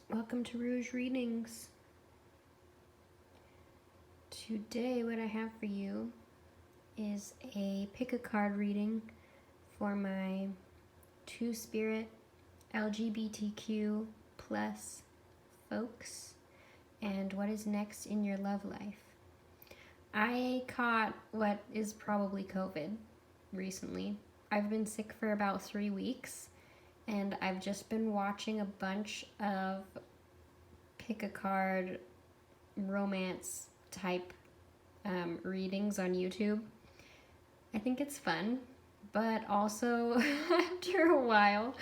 Welcome to Rouge Readings. Today what I have for you is a pick a card reading for my Two-Spirit LGBTQ plus folks and what is next in your love life. I caught what is probably COVID recently. I've been sick for about 3 weeks. And I've just been watching a bunch of pick a card romance type readings on YouTube. I think it's fun, but also after a while,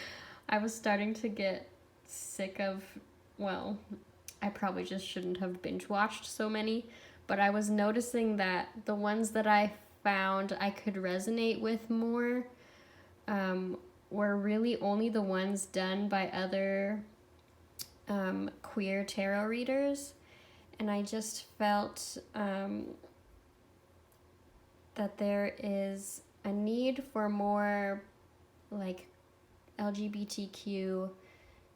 I was starting to get sick of, well, I probably just shouldn't have binge watched so many, but I was noticing that the ones that I found I could resonate with more were really only the ones done by other queer tarot readers, and I just felt that there is a need for more like LGBTQ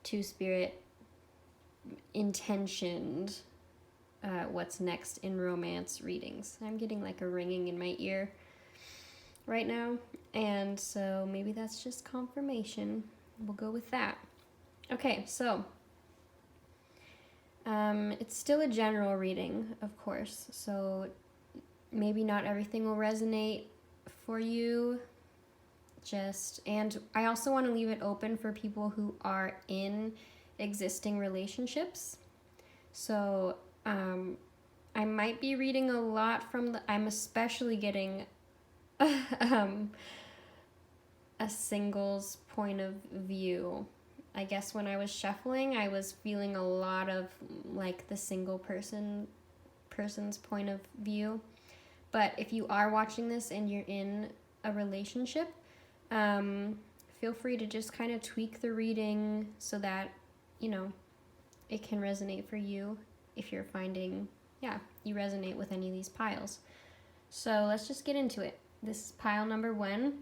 Two-Spirit intentioned what's next in romance readings. I'm getting like a ringing in my ear right now, and so maybe that's just confirmation. We'll go with that. Okay, so it's still a general reading, of course, so maybe not everything will resonate for you. And I also want to leave it open for people who are in existing relationships. So I might be reading a lot from I'm especially getting a singles point of view. I guess when I was shuffling, I was feeling a lot of like the single person's point of view. But if you are watching this and you're in a relationship, feel free to just kind of tweak the reading so that, it can resonate for you if you're finding, you resonate with any of these piles. So let's just get into it. This is pile number 1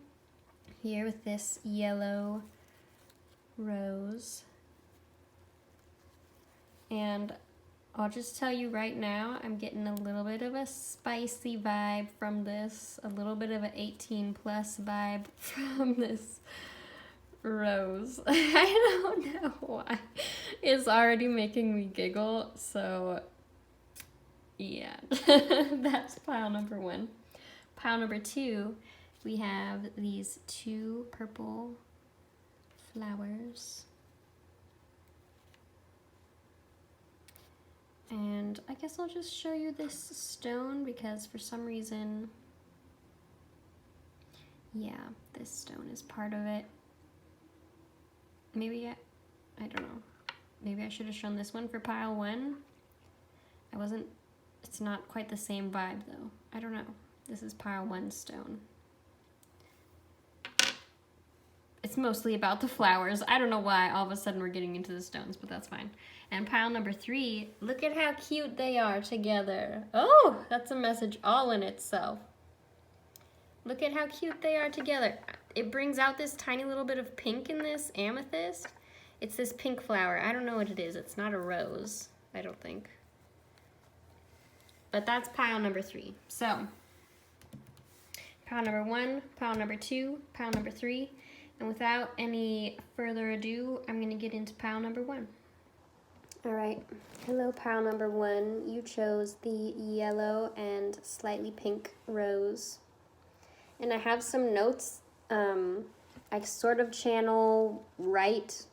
here with this yellow rose. And I'll just tell you right now, I'm getting a little bit of a spicy vibe from this, a little bit of an 18 plus vibe from this rose. I don't know why. It's already making me giggle, so yeah, that's pile number 1. Pile number 2, we have these 2 purple flowers. And I guess I'll just show you this stone because for some reason, this stone is part of it. Maybe, I don't know. Maybe I should have shown this one for pile 1. It's not quite the same vibe though. I don't know. This is pile 1 stone. It's mostly about the flowers. I don't know why all of a sudden we're getting into the stones, but that's fine. And pile number 3, look at how cute they are together. Oh, that's a message all in itself. Look at how cute they are together. It brings out this tiny little bit of pink in this amethyst. It's this pink flower. I don't know what it is. It's not a rose, I don't think. But that's pile number 3. So, pile number 1, pile number 2, pile number 3. And without any further ado, I'm going to get into pile number 1. All right. Hello, pile number 1. You chose the yellow and slightly pink rose. And I have some notes. I sort of channel write.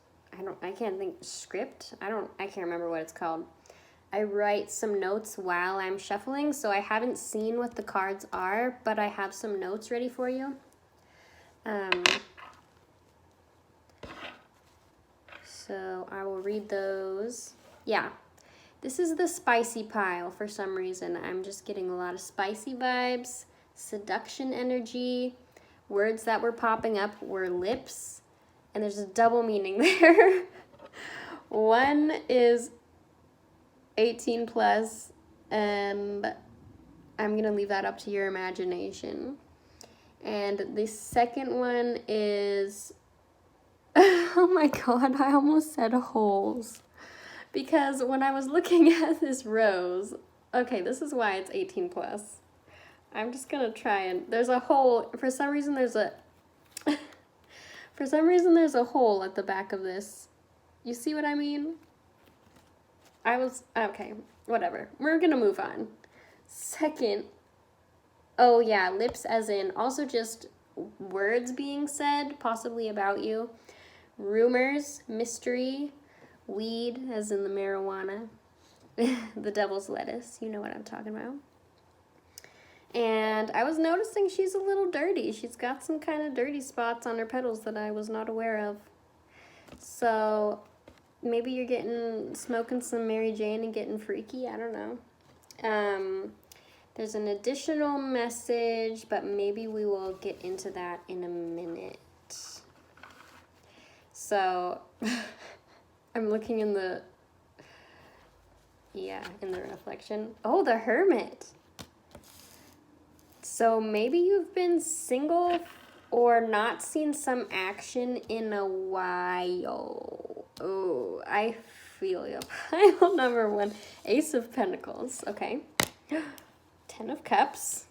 I can't think script. I can't remember what it's called. I write some notes while I'm shuffling, so I haven't seen what the cards are, but I have some notes ready for you. So I will read those. Yeah, this is the spicy pile for some reason. I'm just getting a lot of spicy vibes, seduction energy. Words that were popping up were lips, and there's a double meaning there. One is 18 plus, and I'm going to leave that up to your imagination. And the second one is, oh my god, I almost said holes. because when I was looking at this rose, okay, this is why it's 18 plus. I'm just gonna try and, there's a hole, for some reason there's a hole at the back of this. You see what I mean? Okay, whatever. We're gonna move on. Second, oh yeah, lips as in also just words being said, possibly about you. Rumors, mystery, weed as in the marijuana, the devil's lettuce, you know what I'm talking about. And I was noticing she's a little dirty. She's got some kind of dirty spots on her petals that I was not aware of. So maybe you're smoking some Mary Jane and getting freaky. I don't know. There's an additional message, but maybe we will get into that in a minute. So I'm looking in the reflection. Oh, the Hermit. So maybe you've been single or not seen some action in a while. Oh, I feel you. Pile number 1, Ace of Pentacles. Okay. 10 of Cups.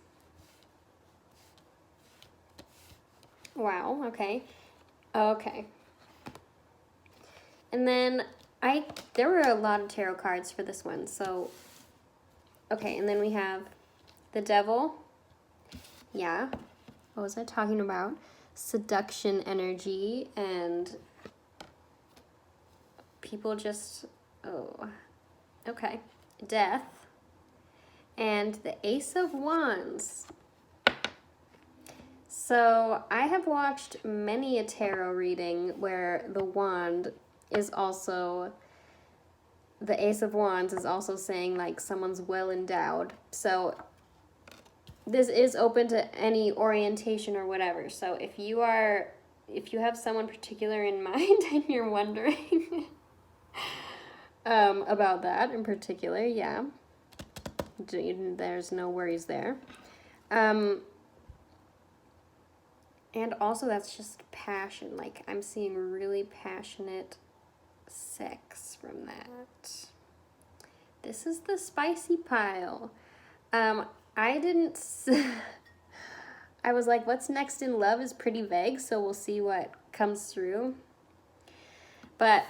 Wow, okay. Okay. And then there were a lot of tarot cards for this one. So, okay, and then we have the Devil. Yeah. What was I talking about? Seduction energy and people just, oh, okay. Death. And the Ace of Wands. So I have watched many a tarot reading where the wand is also, the Ace of Wands is also saying like someone's well endowed. So this is open to any orientation or whatever. So if you have someone particular in mind and you're wondering about that in particular, yeah, there's no worries there. And also that's just passion. Like I'm seeing really passionate sex from that. This is the spicy pile. I was like, what's next in love is pretty vague, so we'll see what comes through. But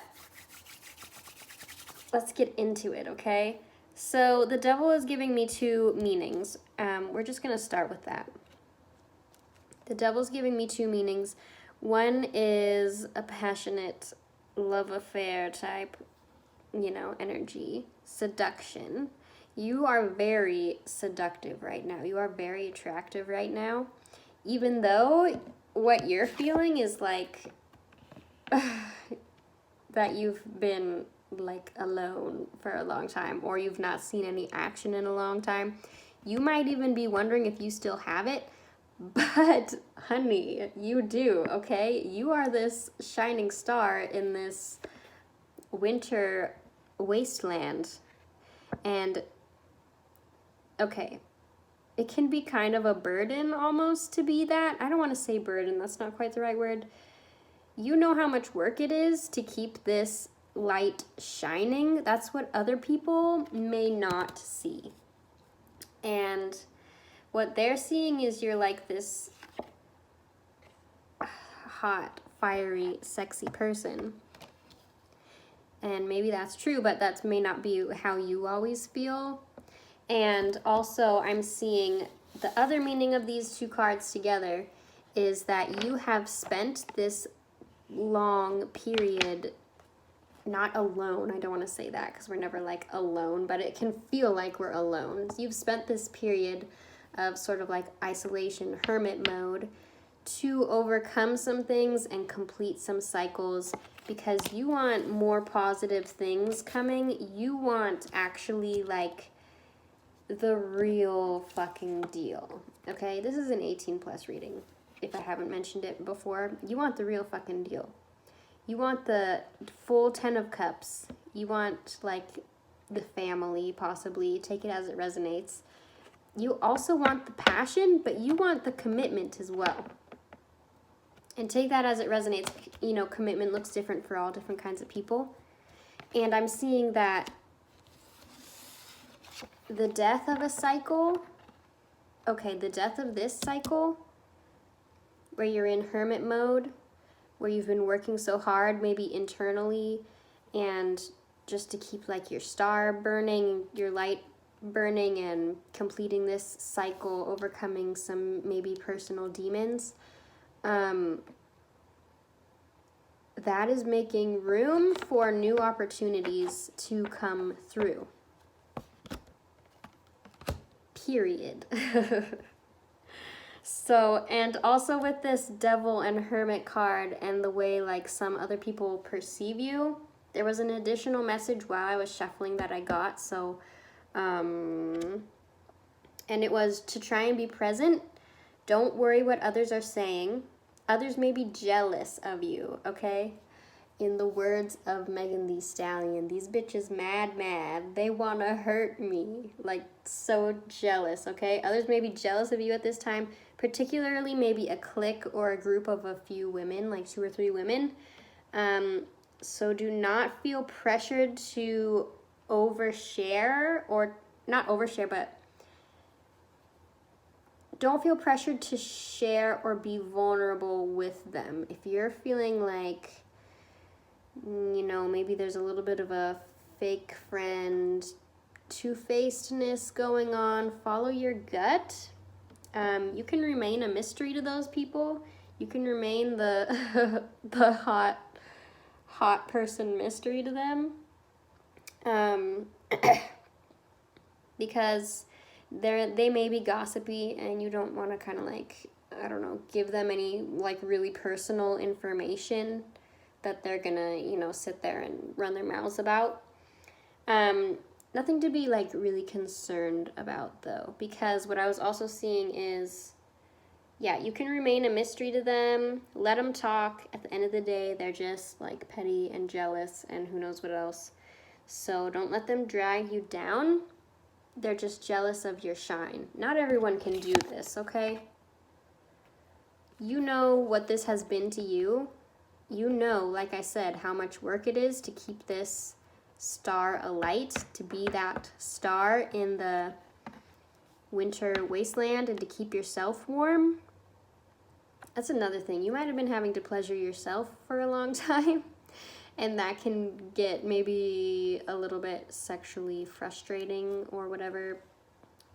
let's get into it, okay? So the Devil is giving me 2 meanings. We're just going to start with that. The Devil's giving me 2 meanings. One is a passionate love affair type, energy, seduction. You are very seductive right now. You are very attractive right now. Even though what you're feeling is like that you've been like alone for a long time or you've not seen any action in a long time. You might even be wondering if you still have it. But honey, you do, okay? You are this shining star in this winter wasteland. And okay, it can be kind of a burden almost to be that. I don't want to say burden, that's not quite the right word. You know how much work it is to keep this light shining. That's what other people may not see. And what they're seeing is you're like this hot, fiery, sexy person. And maybe that's true, but that may not be how you always feel. And also I'm seeing the other meaning of these 2 cards together is that you have spent this long period not alone. I don't want to say that because we're never like alone, but it can feel like we're alone. You've spent this period of sort of like isolation, hermit mode to overcome some things and complete some cycles because you want more positive things coming. You want actually like the real fucking deal. Okay, this is an 18 plus reading. If I haven't mentioned it before, you want the real fucking deal. You want the full 10 of Cups. You want like the family, possibly. Take it as it resonates. You also want the passion, but you want the commitment as well. And take that as it resonates. Commitment looks different for all different kinds of people. And I'm seeing that the death of a cycle, okay, the death of this cycle, where you're in hermit mode, where you've been working so hard, maybe internally, and just to keep like your star burning, your light burning, and completing this cycle, overcoming some maybe personal demons, that is making room for new opportunities to come through. Period. So, and also with this Devil and Hermit card and the way like some other people perceive you, there was an additional message while I was shuffling that I got. So, and it was to try and be present. Don't worry what others are saying. Others may be jealous of you, okay? In the words of Megan Thee Stallion, these bitches mad. They want to hurt me. Like, so jealous, okay? Others may be jealous of you at this time, particularly maybe a clique or a group of a few women, like 2 or 3 women. So do not feel pressured to overshare, or not overshare, but don't feel pressured to share or be vulnerable with them. If you're feeling like, you know, maybe there's a little bit of a fake friend, two-facedness going on, follow your gut. You can remain a mystery to those people. You can remain the the hot person mystery to them. Because they may be gossipy and you don't want to kind of like, I don't know, give them any like really personal information that they're gonna, you know, sit there and run their mouths about. Nothing to be like really concerned about though, because what I was also seeing is, yeah, you can remain a mystery to them, let them talk. At the end of the day, they're just like petty and jealous and who knows what else. So don't let them drag you down. They're just jealous of your shine. Not everyone can do this, okay? You know what this has been to you. You know, like I said, how much work it is to keep this star alight, to be that star in the winter wasteland, and to keep yourself warm. That's another thing. You might have been having to pleasure yourself for a long time, and that can get maybe a little bit sexually frustrating or whatever,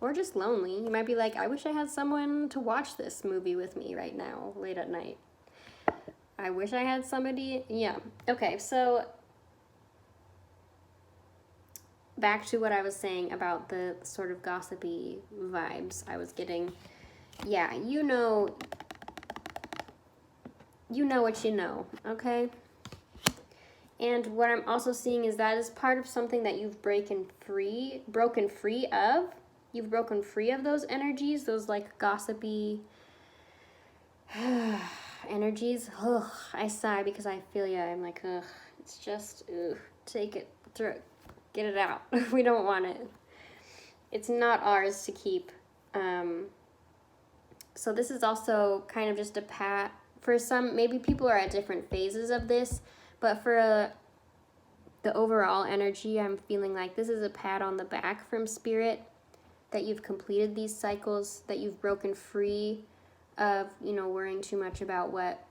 or just lonely. You might be like, I wish I had someone to watch this movie with me right now, late at night. I wish I had somebody, yeah. Okay, so back to what I was saying about the sort of gossipy vibes I was getting. Yeah, you know what you know, okay? And what I'm also seeing is that is part of something that you've broken free of. You've broken free of those energies, those like gossipy energies. Ugh, I sigh because I feel ya. I'm like, ugh, it's just, ugh, take it, through, get it out. We don't want it. It's not ours to keep. So this is also kind of just a pat for some. Maybe people are at different phases of this, but for the overall energy, I'm feeling like this is a pat on the back from Spirit, that you've completed these cycles, that you've broken free of, you know, worrying too much about what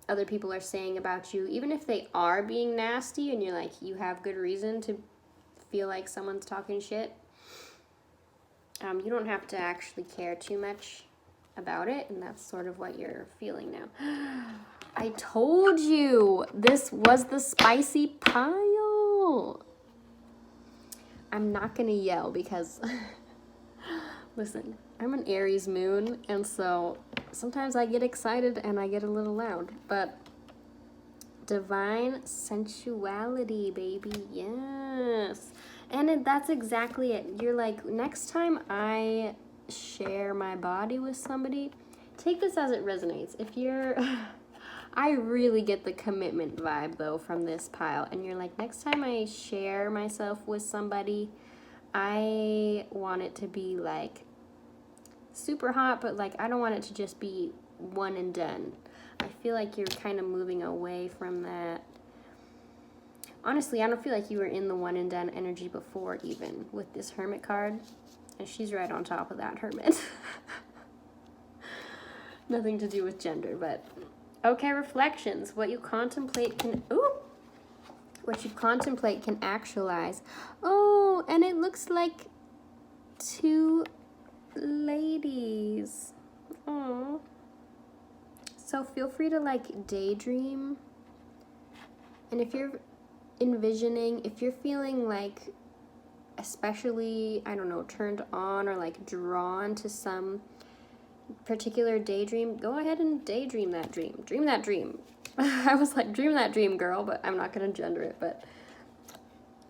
other people are saying about you, even if they are being nasty and you're like, you have good reason to feel like someone's talking shit. You don't have to actually care too much about it, and that's sort of what you're feeling now. I told you this was the spicy pile. I'm not gonna yell because listen, I'm an Aries moon, and so sometimes I get excited and I get a little loud, but divine sensuality, baby, yes. And that's exactly it. You're like, next time I share my body with somebody, take this as it resonates. If you're, I really get the commitment vibe though from this pile, and you're like, next time I share myself with somebody, I want it to be like super hot, but like I don't want it to just be one and done. I feel like you're kind of moving away from that. Honestly, I don't feel like you were in the one and done energy before, even with this Hermit card. And she's right on top of that Hermit. Nothing to do with gender, but okay, reflections. What you contemplate can what you contemplate can actualize. Oh, and it looks like 2 ladies. Oh. So feel free to like daydream. And if you're envisioning, if you're feeling like especially, I don't know, turned on or like drawn to some particular daydream, go ahead and daydream that dream. Dream that dream. I was like, dream that dream, girl, but I'm not going to gender it, but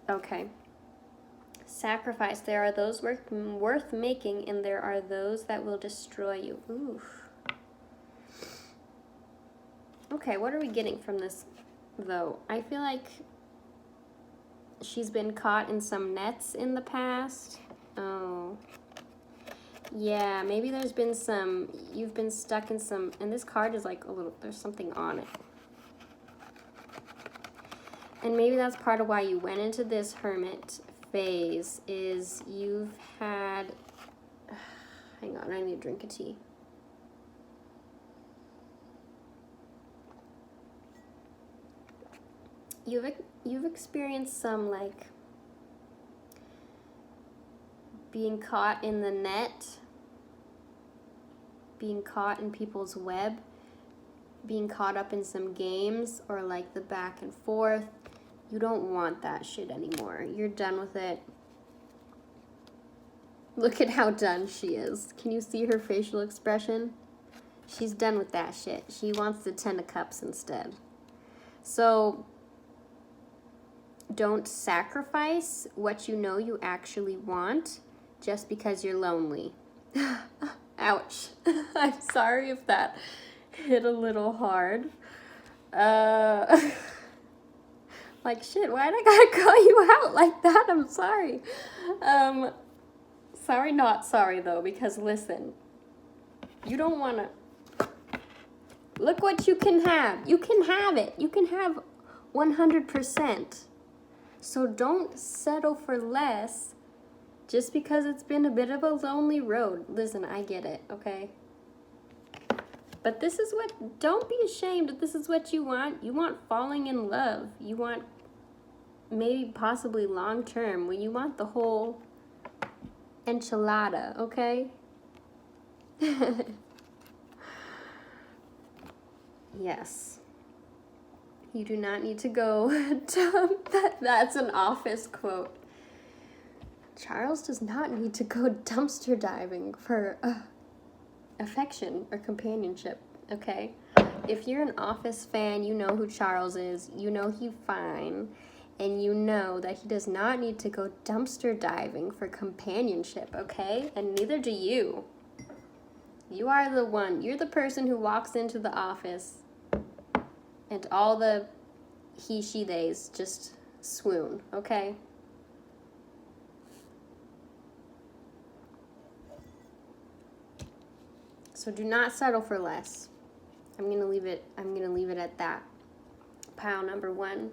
okay. Sacrifice. There are those worth making, and there are those that will destroy you. Oof. Okay, what are we getting from this, though? I feel like she's been caught in some nets in the past. Oh. Yeah, maybe there's been some, you've been stuck in some, and this card is like a little, there's something on it. And maybe that's part of why you went into this hermit phase, is you've had, hang on, I need a drink of tea. You've experienced some like being caught in the net, being caught in people's web, being caught up in some games or like the back and forth. You don't want that shit anymore. You're done with it. Look at how done she is. Can you see her facial expression? She's done with that shit. She wants the 10 of Cups instead. So don't sacrifice what you know you actually want just because you're lonely. Ouch. I'm sorry if that hit a little hard. Like, shit, why'd I gotta call you out like that? I'm sorry. Sorry, not sorry, though, because listen, you don't want to... Look what you can have. You can have it. You can have 100%. So don't settle for less just because it's been a bit of a lonely road. Listen, I get it, okay? But this is what... Don't be ashamed if this is what you want. You want falling in love. You want maybe possibly long term, when you want the whole enchilada, okay? Yes. You do not need to go dump. That's an office quote. Charles does not need to go dumpster diving for affection or companionship, okay? If you're an Office fan, you know who Charles is. You know he's fine. And you know that he does not need to go dumpster diving for companionship, okay? And neither do you. You are the one. You're the person who walks into the office and all the he, she, theys just swoon, okay? So do not settle for less. I'm gonna leave it at that. Pile number 1.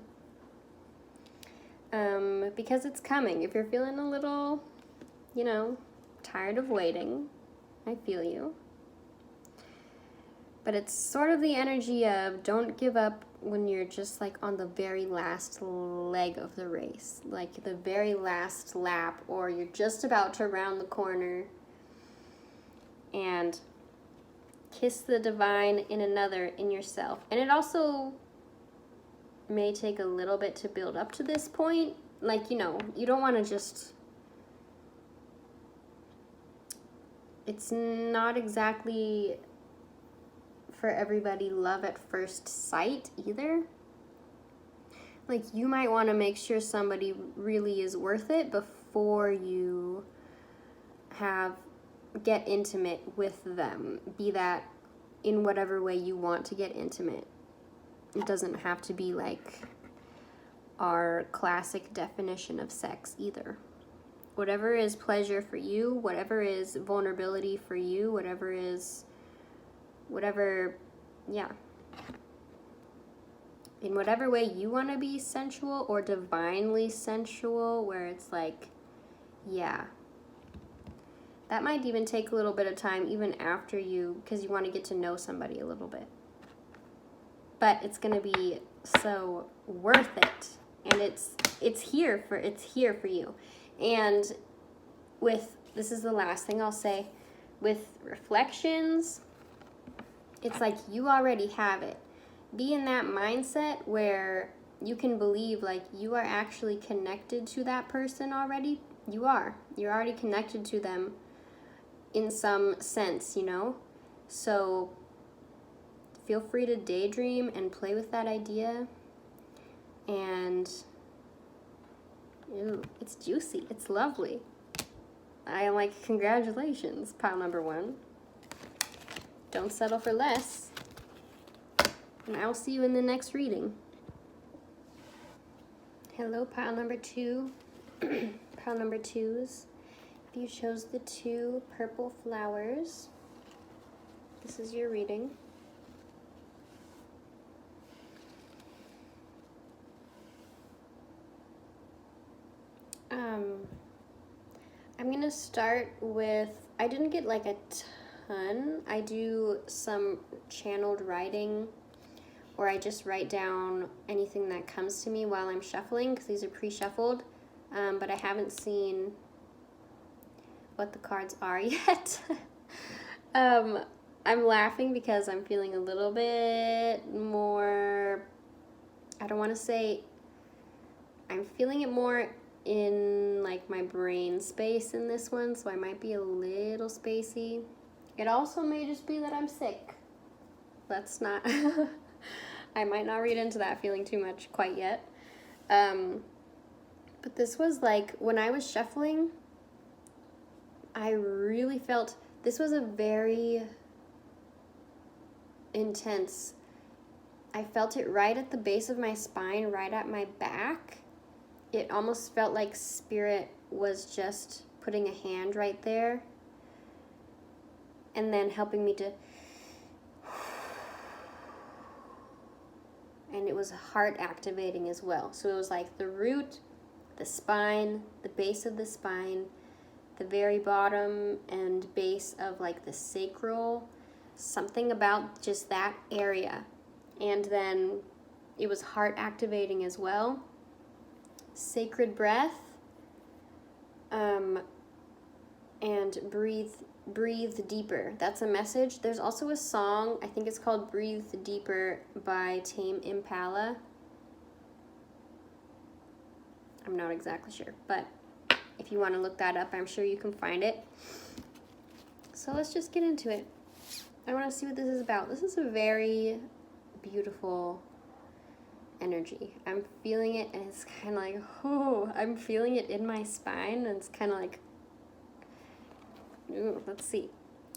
Because it's coming. If you're feeling a little, tired of waiting, I feel you. But it's sort of the energy of don't give up when you're just like on the very last leg of the race, like the very last lap, or you're just about to round the corner and kiss the divine in yourself. And it also may take a little bit to build up to this point. Like, you don't want to just... It's not exactly for everybody love at first sight either. Like, you might want to make sure somebody really is worth it before you get intimate with them. Be that in whatever way you want to get intimate. It doesn't have to be like our classic definition of sex either. Whatever is pleasure for you, whatever is vulnerability for you, whatever, yeah. in whatever way you want to be sensual or divinely sensual, where it's like, yeah. That might even take a little bit of time even after you, because you want to get to know somebody a little bit. But it's going to be so worth it. And it's here for you. And this is the last thing I'll say, with reflections, it's like you already have it. Be in that mindset where you can believe like you are actually connected to that person already. You are. You're already connected to them in some sense, you know? So feel free to daydream and play with that idea. And ooh, it's juicy. It's lovely. I am like, congratulations, pile number 1. Don't settle for less. And I'll see you in the next reading. Hello, pile number 2. Pile number 2s. If you chose the 2 purple flowers, this is your reading. I'm gonna start with, I didn't get like a ton. I do some channeled writing, or I just write down anything that comes to me while I'm shuffling, because these are pre-shuffled, but I haven't seen what the cards are yet. I'm laughing because I'm feeling a little bit more, I don't want to say, I'm feeling it more in like my brain space in this one, so I might be a little spacey. It also may just be that I'm sick. Let's not, I might not read into that feeling too much quite yet. But this was like, when I was shuffling, I really felt, this was a very intense, I felt it right at the base of my spine, right at my back. It almost felt like spirit was just putting a hand right there and then helping me to, and it was heart activating as well. So it was like the root, the spine, the base of the spine, the very bottom and base of like the sacral, something about just that area. And then it was heart activating as well. Sacred breath, and breathe deeper. That's a message. There's also a song, I think it's called Breathe Deeper by Tame Impala. I'm not exactly sure, but if you want to look that up, I'm sure you can find it. So let's just get into it. I want to see what this is about. This is a very beautiful energy. I'm feeling it, and it's kind of like, oh, I'm feeling it in my spine, and it's kind of like, ooh, let's see.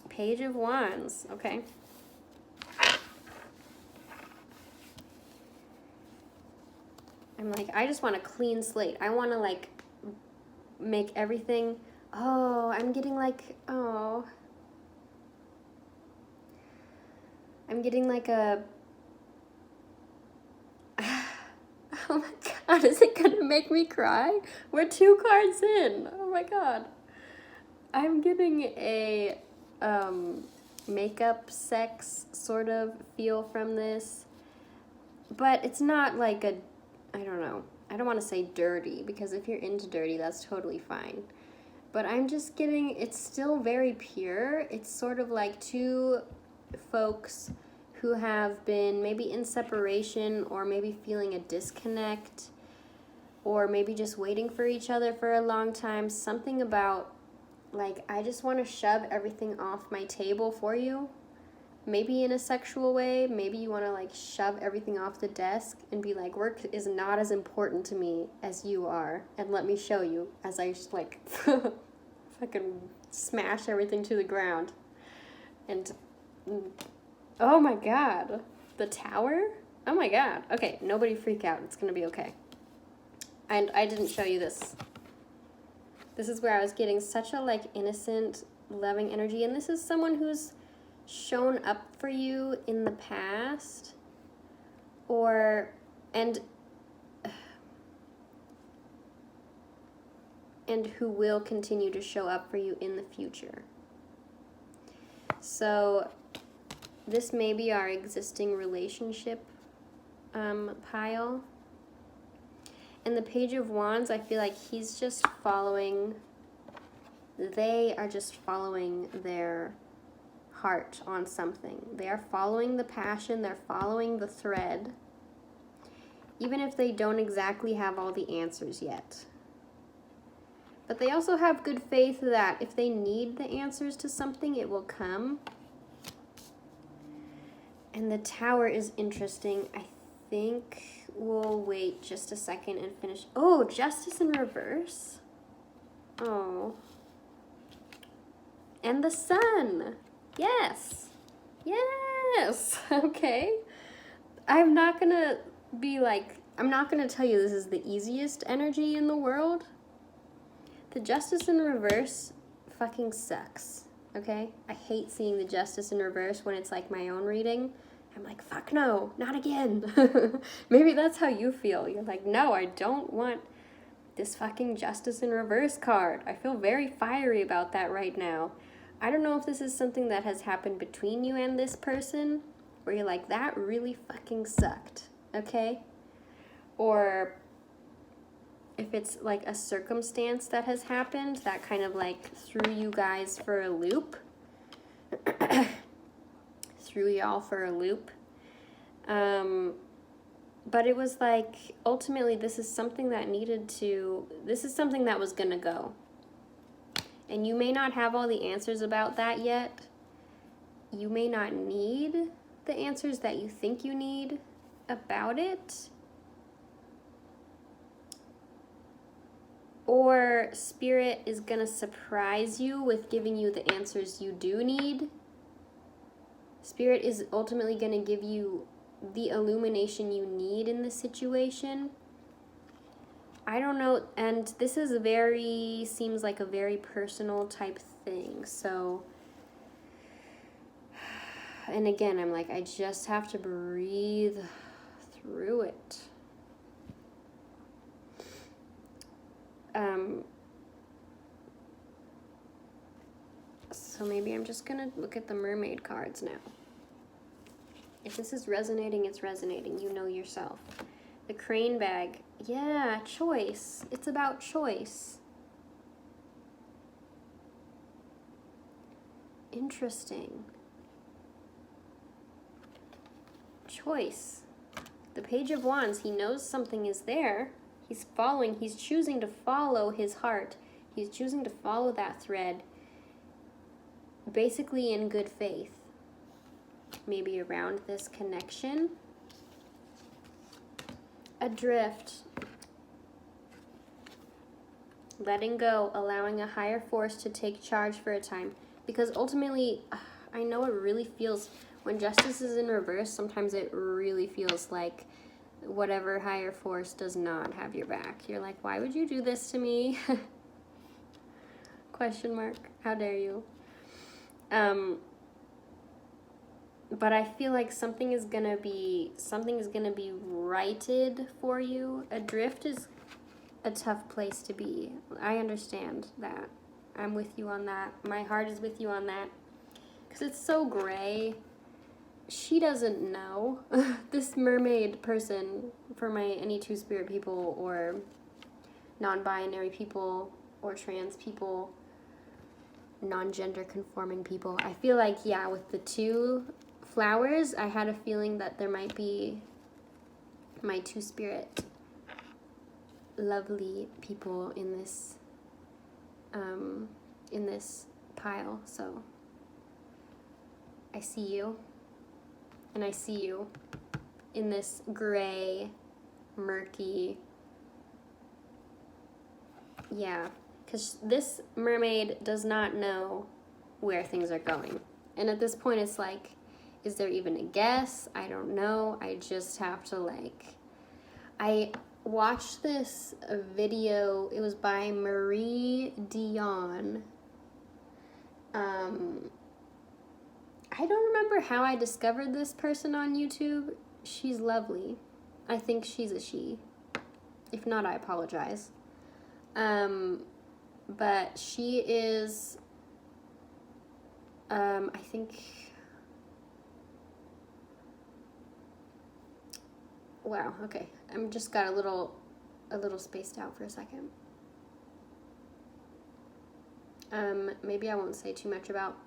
Page of Wands. Okay. I'm like, I just want a clean slate. I want to like make everything, oh, I'm getting like, oh, I'm getting like a, oh my God, is it gonna make me cry? We're 2 cards in. Oh my God. I'm getting a makeup sex sort of feel from this, but it's not like a, I don't know. I don't want to say dirty, because if you're into dirty, that's totally fine. But I'm just getting, it's still very pure. It's sort of like 2 folks who have been maybe in separation, or maybe feeling a disconnect, or maybe just waiting for each other for a long time. Something about like, I just want to shove everything off my table for you. Maybe in a sexual way. Maybe you want to like shove everything off the desk and be like, work is not as important to me as you are, and let me show you, as I just like fucking smash everything to the ground. And oh my God, the Tower? Oh my God. Okay, nobody freak out. It's gonna be okay. And I didn't show you this. This is where I was getting such a like innocent, loving energy. And this is someone who's shown up for you in the past, or and who will continue to show up for you in the future. So this may be our existing relationship pile. And the Page of Wands, I feel like he's just following, they are just following their heart on something. They are following the passion, they're following the thread, even if they don't exactly have all the answers yet. But they also have good faith that if they need the answers to something, it will come. And the Tower is interesting. I think we'll wait just a second and finish. Oh, Justice in reverse. Oh. And the Sun. Yes. Yes. Okay. I'm not gonna tell you this is the easiest energy in the world. The Justice in reverse fucking sucks. Okay? I hate seeing the Justice in reverse when it's like my own reading. I'm like, fuck no, not again. Maybe that's how you feel. You're like, no, I don't want this fucking Justice in reverse card. I feel very fiery about that right now. I don't know if this is something that has happened between you and this person, where you're like, that really fucking sucked, okay? Or if it's like a circumstance that has happened that kind of like threw you guys for a loop. Threw y'all for a loop. But it was like, ultimately, this is something that was gonna go. And you may not have all the answers about that yet. You may not need the answers that you think you need about it. Or Spirit is gonna surprise you with giving you the answers you do need. Spirit is ultimately going to give you the illumination you need in this situation. I don't know, and this is seems like a very personal type thing, so, and again, I'm like, I just have to breathe through it. So maybe I'm just going to look at the mermaid cards now. If this is resonating, it's resonating. You know yourself. The crane bag. Yeah, choice. It's about choice. Interesting. Choice. The Page of Wands. He knows something is there. He's choosing to follow his heart. He's choosing to follow that thread. Basically in good faith. Maybe around this connection. Adrift. Letting go, allowing a higher force to take charge for a time. Because ultimately, I know it really feels, when justice is in reverse, sometimes it really feels like whatever higher force does not have your back. You're like, why would you do this to me? Question mark. How dare you? But I feel like something is gonna be righted for you. Adrift is a tough place to be. I understand that. I'm with you on that. My heart is with you on that. Because it's so gray. She doesn't know. This mermaid person, for any two spirit people or non-binary people or trans people, non-gender conforming people, I feel like, yeah, with the two flowers, I had a feeling that there might be my two spirit lovely people in this pile. So I see you, and I see you in this gray, murky, yeah, because this mermaid does not know where things are going. And at this point, it's like, is there even a guess? I don't know. I just have to I watched this video. It was by Marie Dion. I don't remember how I discovered this person on YouTube. She's lovely. I think she's a she. If not, I apologize. But she is, I think, wow, okay. I'm just got a little spaced out for a second. Maybe I won't say too much about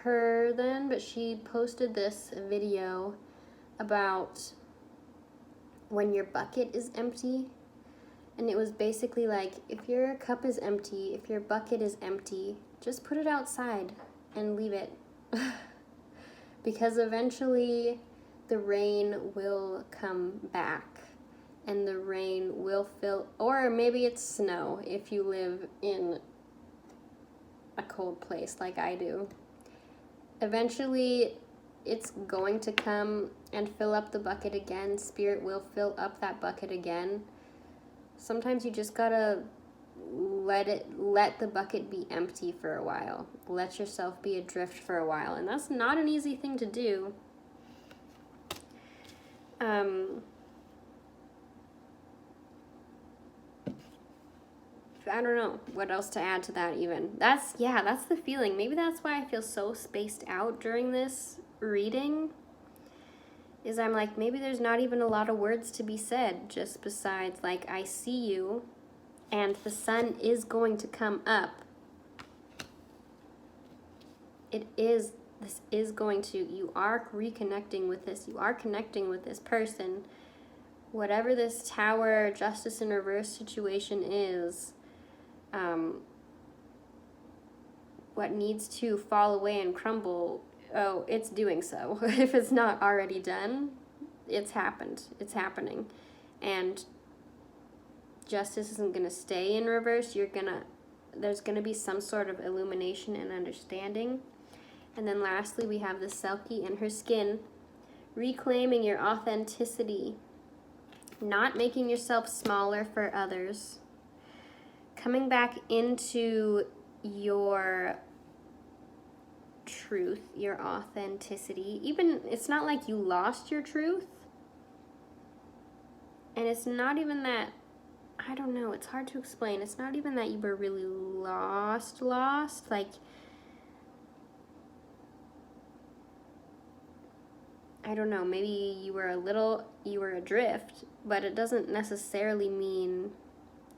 her then, but she posted this video about when your bucket is empty. And it was basically like, if your cup is empty, if your bucket is empty, just put it outside and leave it. Because eventually the rain will come back and the rain will fill, or maybe it's snow if you live in a cold place like I do. Eventually it's going to come and fill up the bucket again. Spirit will fill up that bucket again. Sometimes you just gotta let the bucket be empty for a while. Let yourself be adrift for a while. And that's not an easy thing to do. I don't know what else to add to that even. That's the feeling. Maybe that's why I feel so spaced out during this reading. Is I'm like, maybe there's not even a lot of words to be said, just besides like, I see you and the sun is going to come up. This is going to, you are reconnecting with this, you are connecting with this person. Whatever this Tower, Justice in Reverse situation is, what needs to fall away and crumble, oh, it's doing so. If it's not already done, it's happened. It's happening. And justice isn't going to stay in reverse. There's going to be some sort of illumination and understanding. And then lastly, we have the Selkie and her skin, reclaiming your authenticity, not making yourself smaller for others, coming back into your truth, your authenticity. Even, it's not like you lost your truth. And it's not even that, I don't know, it's hard to explain. It's not even that you were really lost. Like, I don't know, maybe you were adrift, but it doesn't necessarily mean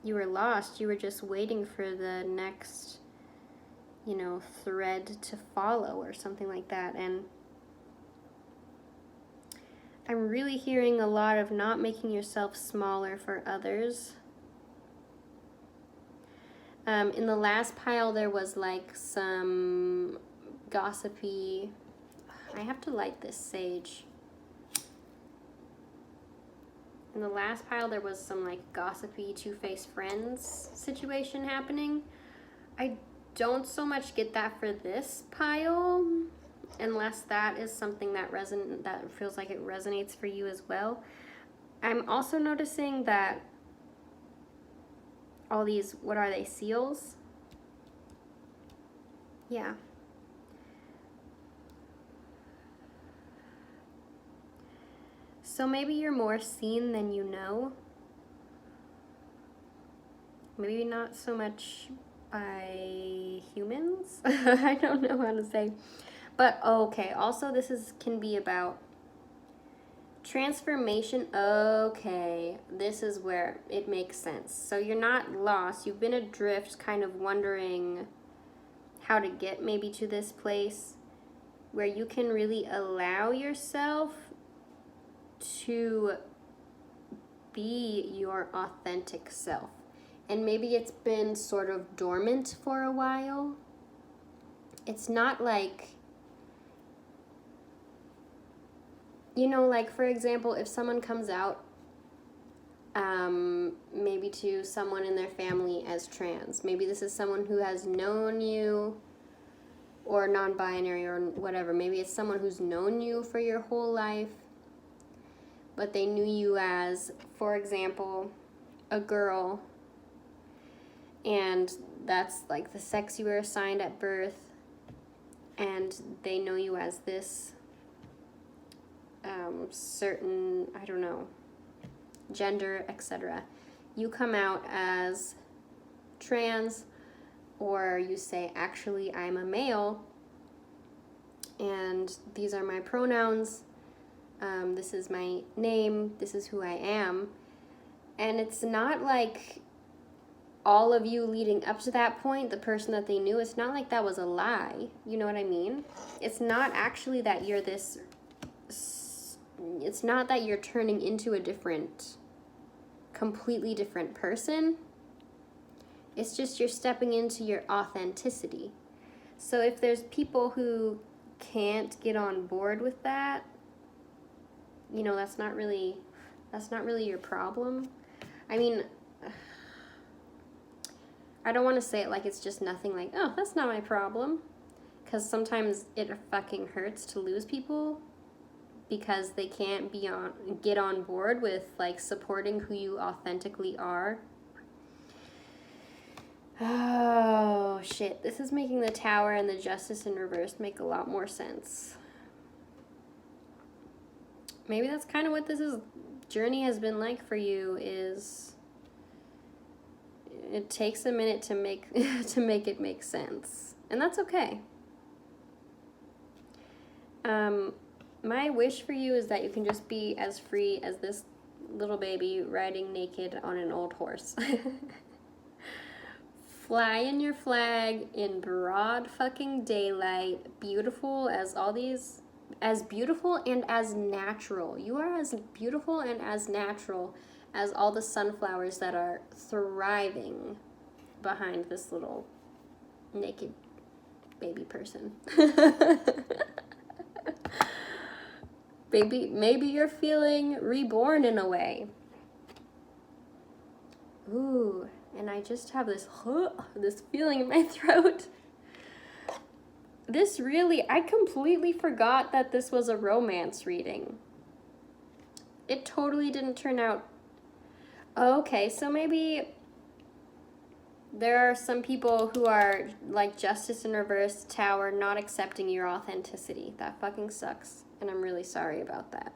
you were lost. You were just waiting for the next, thread to follow or something like that. And I'm really hearing a lot of not making yourself smaller for others. In the last pile, there was like some gossipy, I have to light this sage. In the last pile, there was some like gossipy two-faced friends situation happening. I don't so much get that for this pile, unless that is something that feels like it resonates for you as well. I'm also noticing that all these, what are they, seals? Yeah. So maybe you're more seen than you know. Maybe not so much by humans. I don't know how to say. But okay, also this can be about transformation. Okay, this is where it makes sense. So you're not lost. You've been adrift, kind of wondering how to get maybe to this place where you can really allow yourself to be your authentic self. And maybe it's been sort of dormant for a while. It's not like, like for example, if someone comes out maybe to someone in their family as trans, maybe this is someone who has known you, or non-binary or whatever. Maybe it's someone who's known you for your whole life, but they knew you as, for example, a girl, and that's like the sex you were assigned at birth, and they know you as this certain, I don't know, gender, etc. You come out as trans, or you say, actually, I'm a male, and these are my pronouns, this is my name, this is who I am. And it's not like all of you leading up to that point, the person that they knew, it's not like that was a lie. You know what I mean? It's not actually that you're this, it's not that you're turning into a different, completely different person. It's just you're stepping into your authenticity. So if there's people who can't get on board with that, you know, that's not really your problem. I mean, I don't want to say it like it's just nothing, like, oh, that's not my problem. Because sometimes it fucking hurts to lose people because they can't get on board with, like, supporting who you authentically are. Oh, shit. This is making the Tower and the Justice in reverse make a lot more sense. Maybe that's kind of what this journey has been like for you, is it takes a minute to make it make sense. And that's okay. My wish for you is that you can just be as free as this little baby riding naked on an old horse. Flying your flag in broad fucking daylight, beautiful as all these, as beautiful and as natural. You are as beautiful and as natural as all the sunflowers that are thriving behind this little naked baby person. Baby, maybe you're feeling reborn in a way. Ooh, and I just have this feeling in my throat. This really, I completely forgot that this was a romance reading. It totally didn't turn out. Okay, so maybe there are some people who are like Justice in reverse, Tower, not accepting your authenticity. That fucking sucks. And I'm really sorry about that.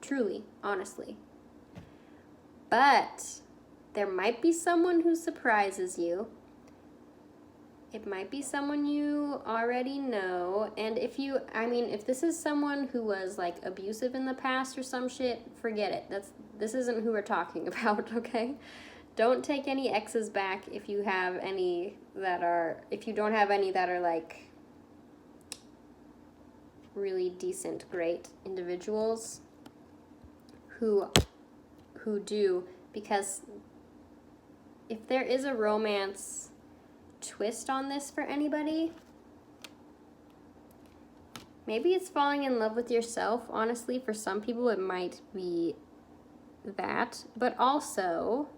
Truly, honestly. But there might be someone who surprises you. It might be someone you already know. And if this is someone who was like abusive in the past or some shit, forget it. This isn't who we're talking about, okay? Don't take any exes back if you have any if you don't have any that are like really decent, great individuals who do, because if there is a romance twist on this for anybody, maybe it's falling in love with yourself. Honestly, for some people it might be that, but also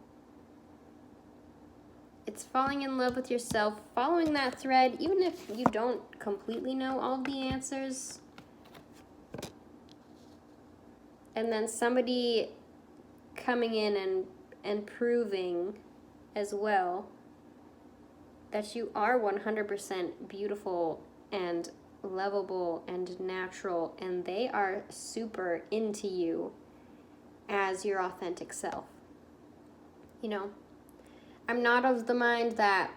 it's falling in love with yourself, following that thread, even if you don't completely know all of the answers. And then somebody coming in and proving as well that you are 100% beautiful and lovable and natural, and they are super into you as your authentic self. You know, I'm not of the mind that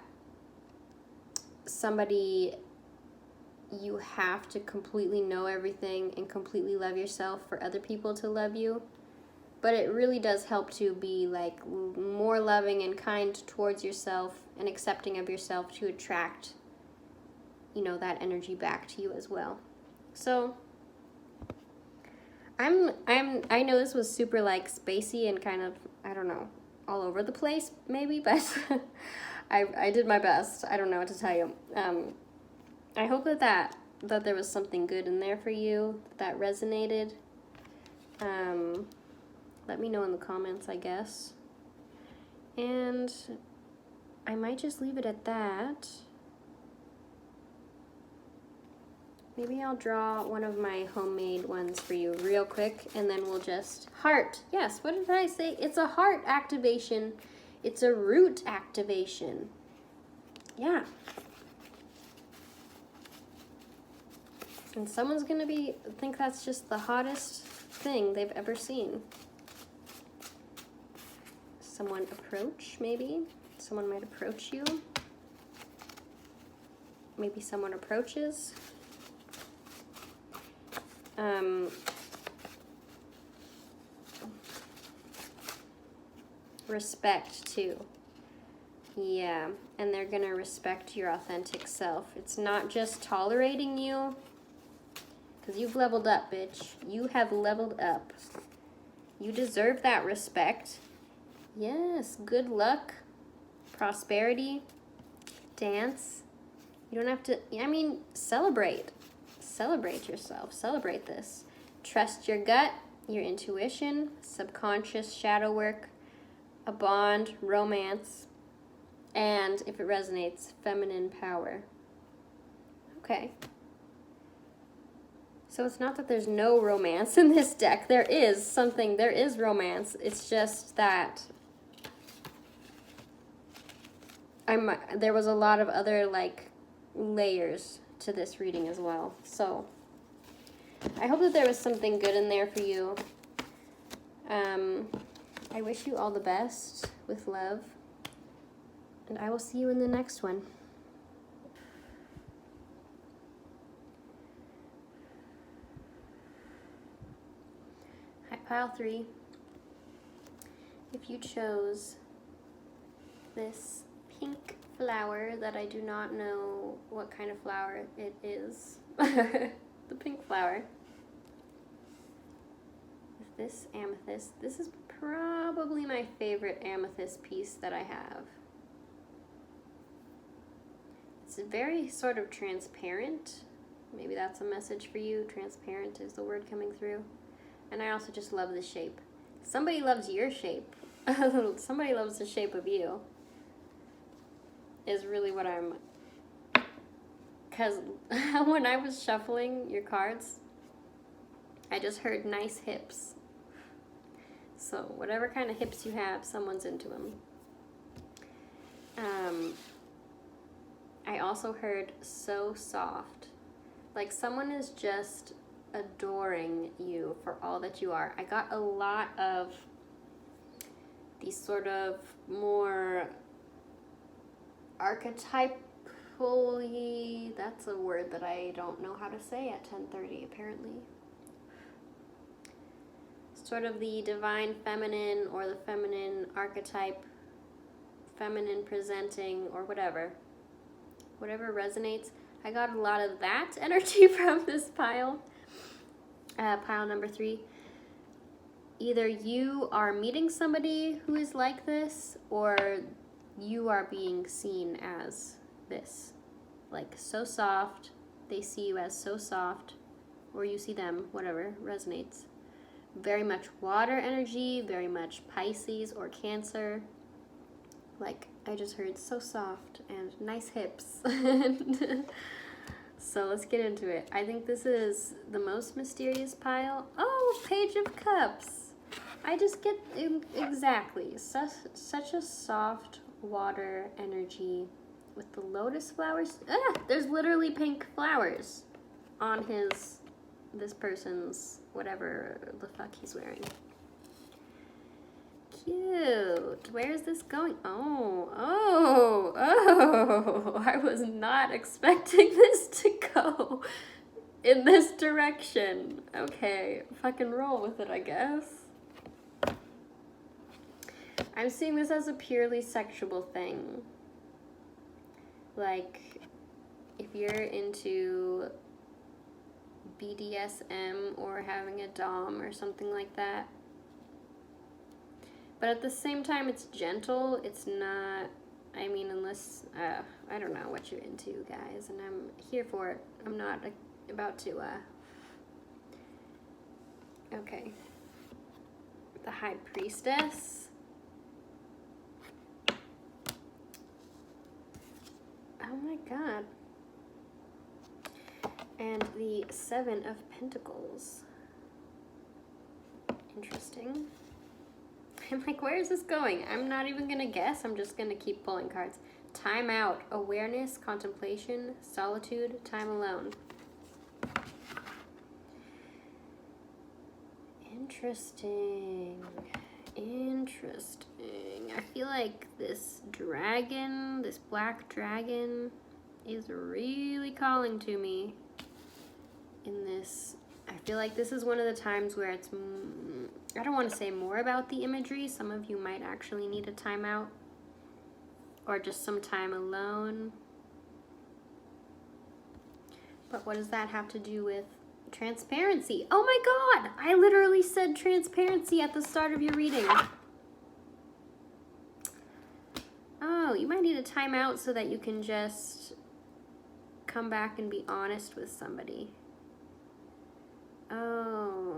you have to completely know everything and completely love yourself for other people to love you. But it really does help to be like more loving and kind towards yourself and accepting of yourself to attract, you know, that energy back to you as well. So I know this was super like spacey and kind of, I don't know, all over the place maybe, but I did my best. I don't know what to tell you. I hope that there was something good in there for you that resonated. Let me know in the comments, I guess. And I might just leave it at that. Maybe I'll draw one of my homemade ones for you real quick, and then we'll just... Heart. Yes, what did I say? It's a heart activation. It's a root activation. Yeah. And someone's gonna think that's just the hottest thing they've ever seen. Someone approach, maybe. Someone might approach you. Maybe someone approaches. Respect too. Yeah, and they're gonna respect your authentic self. It's not just tolerating you, because you've leveled up, bitch. You have leveled up. You deserve that respect. Yes, good luck, prosperity, dance. You don't have to, I mean, celebrate. Celebrate yourself. Celebrate this. Trust your gut, your intuition, subconscious shadow work, a bond, romance, and if it resonates, feminine power. Okay. So it's not that there's no romance in this deck. There is romance. It's just that there was a lot of other like layers to this reading as well. So I hope that there was something good in there for you. I wish you all the best with love, and I will see you in the next one. Hi, pile 3. If you chose this pink flower that I do not know what kind of flower it is, the pink flower, with this amethyst, this is probably my favorite amethyst piece that I have. It's very sort of transparent. Maybe that's a message for you. Transparent is the word coming through. And I also just love the shape. Somebody loves your shape. Somebody loves the shape of you. Is really what I'm... Because when I was shuffling your cards, I just heard nice hips. So whatever kind of hips you have, someone's into them. I also heard so soft. Like someone is just adoring you for all that you are. I got a lot of these sort of more archetypally, that's a word that I don't know how to say at 10:30 apparently. Sort of the divine feminine or the feminine archetype, feminine presenting or whatever resonates. I got a lot of that energy from this pile. Pile number 3. Either you are meeting somebody who is like this, or you are being seen as this. Like so soft, they see you as so soft, or you see them, whatever resonates. Very much water energy, very much Pisces or Cancer. Like, I just heard so soft and nice hips. So let's get into it. I think this is the most mysterious pile. Oh, Page of Cups. I just get exactly such a soft water energy with the lotus flowers. There's literally pink flowers on this person's whatever the fuck he's wearing. Cute. Where is this going? Oh, I was not expecting this to go in this direction. Okay, fucking roll with it, I guess. I'm seeing this as a purely sexual thing. Like, if you're into BDSM or having a dom or something like that. But at the same time, it's gentle. It's not, I mean, unless, I don't know what you're into, guys, and I'm here for it. I'm not about to, okay. The High Priestess. Oh my god. And the Seven of Pentacles. Interesting. I'm like, where is this going? I'm not even gonna guess. I'm just gonna keep pulling cards. Time out. Awareness, contemplation, solitude, time alone. Interesting. I feel like this dragon, this black dragon, is really calling to me in this. I feel like this is one of the times where it's, I don't want to say more about the imagery. Some of you might actually need a timeout or just some time alone. But what does that have to do with transparency? Oh my God, I literally said transparency at the start of your reading. Oh, you might need a timeout so that you can just come back and be honest with somebody. Oh,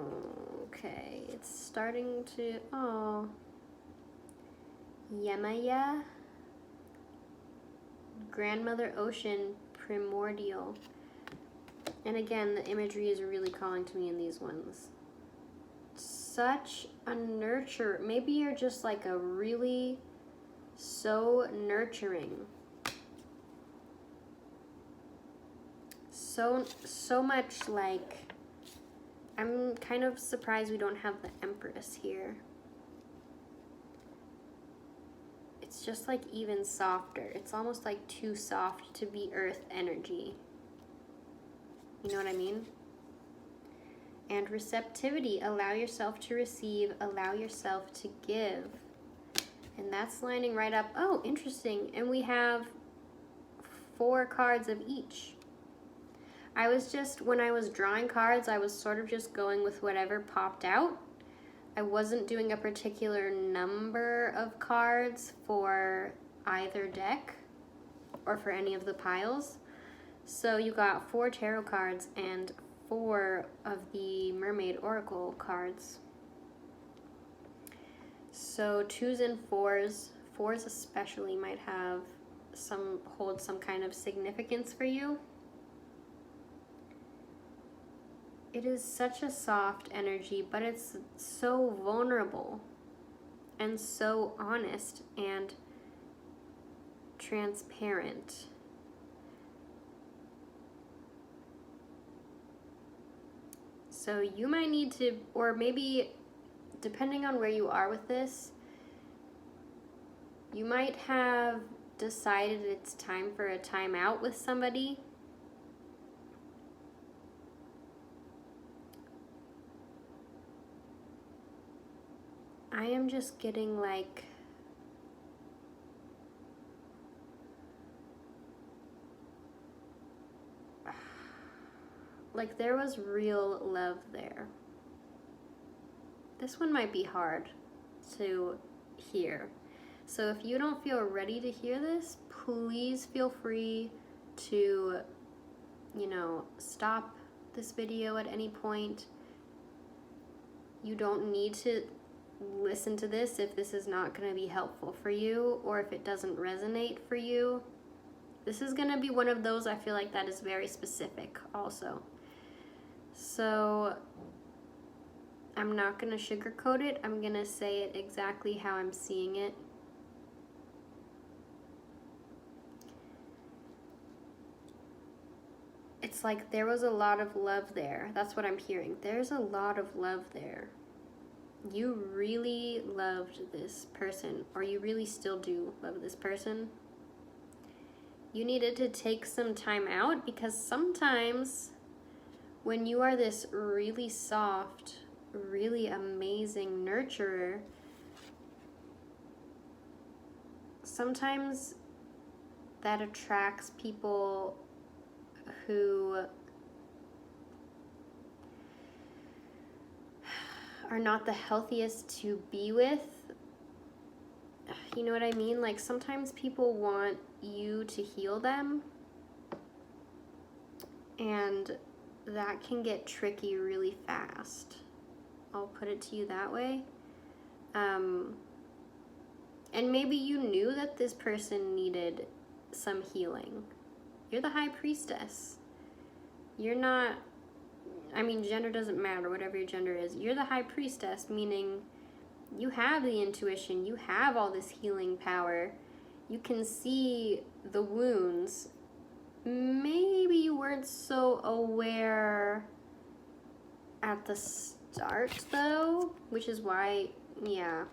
okay. It's starting to, oh. Yemaya. Grandmother Ocean, Primordial. And again, the imagery is really calling to me in these ones. Such a nurture. Maybe you're just like a really so nurturing. So much like, I'm kind of surprised we don't have the Empress here. It's just like even softer. It's almost like too soft to be earth energy. You know what I mean? And receptivity, allow yourself to receive, allow yourself to give. And that's lining right up. Oh, interesting. And we have 4 cards of each. I was just, when I was drawing cards, I was sort of just going with whatever popped out. I wasn't doing a particular number of cards for either deck or for any of the piles. So you got 4 tarot cards and 4 of the Mermaid Oracle cards. So 2s and 4s, 4s especially might have hold some kind of significance for you. It is such a soft energy, but it's so vulnerable and so honest and transparent. So you might need to, or maybe depending on where you are with this, you might have decided it's time for a timeout with somebody. I am just getting like there was real love there. This one might be hard to hear. So if you don't feel ready to hear this, please feel free to, stop this video at any point. You don't need to listen to this if this is not going to be helpful for you or if it doesn't resonate for you. This is going to be one of those I feel like that is very specific also. So I'm not going to sugarcoat it. I'm going to say it exactly how I'm seeing it. It's like there was a lot of love there. That's what I'm hearing. There's a lot of love there. You really loved this person, or you really still do love this person. You needed to take some time out because sometimes when you are this really soft, really amazing nurturer, sometimes that attracts people who are not the healthiest to be with. You know what I mean? Like sometimes people want you to heal them, and that can get tricky really fast. I'll put it to you that way. And maybe you knew that this person needed some healing. You're the high priestess. You're not, gender doesn't matter, whatever your gender is. You're the high priestess, meaning you have the intuition, you have all this healing power. You can see the wounds. Maybe you weren't so aware at the start though, which is why, yeah.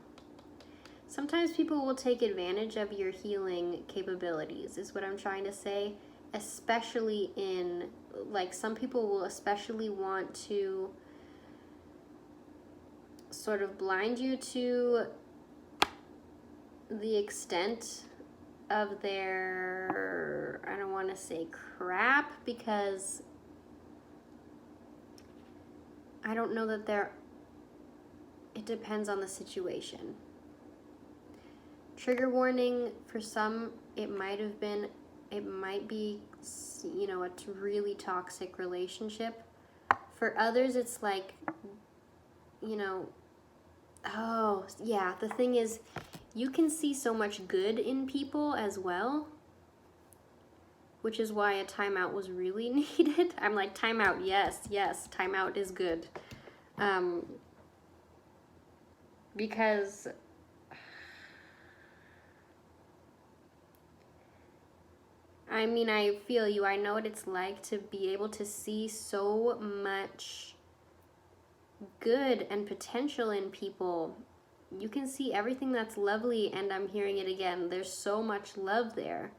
Sometimes people will take advantage of your healing capabilities, is what I'm trying to say. Especially in, like, some people will especially want to sort of blind you to the extent of their, I don't want to say crap, because I don't know that it depends on the situation. Trigger warning, for some, it might be, you know, a really toxic relationship. For others, it's like, you know, oh, yeah, the thing is, you can see so much good in people as well, which is why a timeout was really needed. I'm like, timeout, yes, timeout is good. Because I mean, I feel you. I know what it's like to be able to see so much good and potential in people. You can see everything that's lovely, and I'm hearing it again. There's so much love there.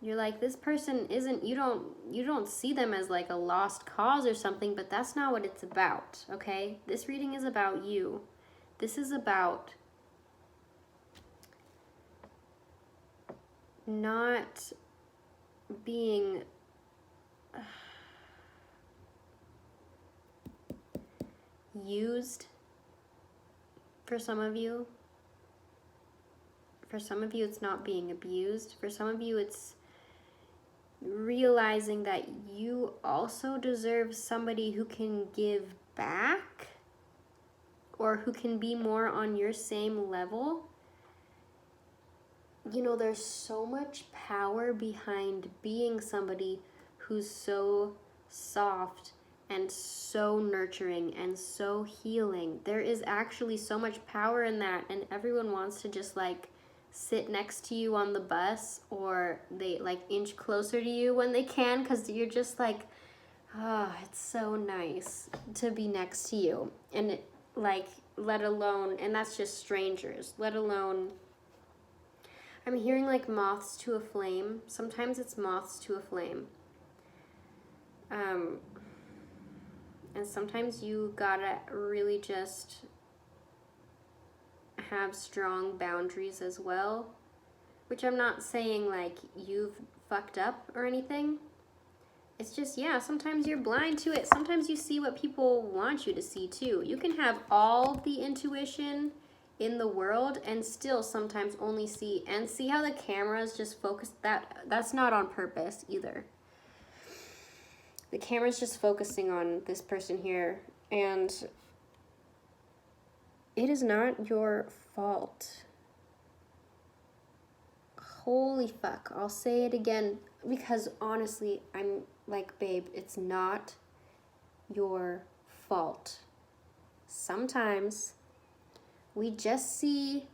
You're like, this person isn't, you don't see them as like a lost cause or something, but that's not what it's about, okay? This reading is about you. This is about not being used for some of you. For some of you, it's not being abused. For some of you, it's realizing that you also deserve somebody who can give back, or who can be more on your same level. You know, there's so much power behind being somebody who's so soft and so nurturing and so healing. There is actually so much power in that, and everyone wants to just like sit next to you on the bus, or they like inch closer to you when they can, because you're just like, oh, it's so nice to be next to you. And it, like, let alone, and that's just strangers, let alone, I'm hearing like moths to a flame. Sometimes it's moths to a flame. And sometimes you gotta really just have strong boundaries as well, which I'm not saying like you've fucked up or anything. It's just, yeah, sometimes you're blind to it. Sometimes you see what people want you to see too. You can have all the intuition in the world and still sometimes only see, and see how the cameras just focus, that's not on purpose either. The camera's just focusing on this person here, and it is not your fault. Holy fuck, I'll say it again, because honestly, I'm like, babe, it's not your fault. Sometimes we just see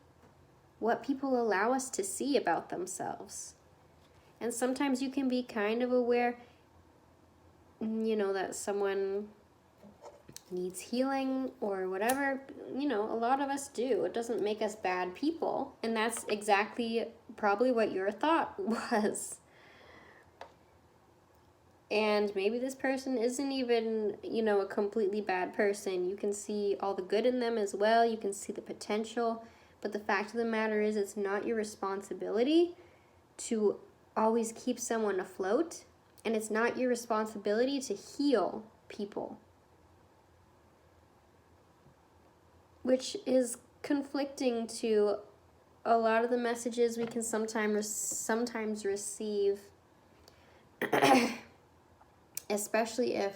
what people allow us to see about themselves. And sometimes you can be kind of aware, you know, that someone needs healing or whatever. You know, a lot of us do. It doesn't make us bad people. And that's exactly probably what your thought was. And maybe this person isn't even, you know, a completely bad person. You can see all the good in them as well. You can see the potential. But the fact of the matter is, it's not your responsibility to always keep someone afloat. And it's not your responsibility to heal people. Which is conflicting to a lot of the messages we can sometimes receive. Especially if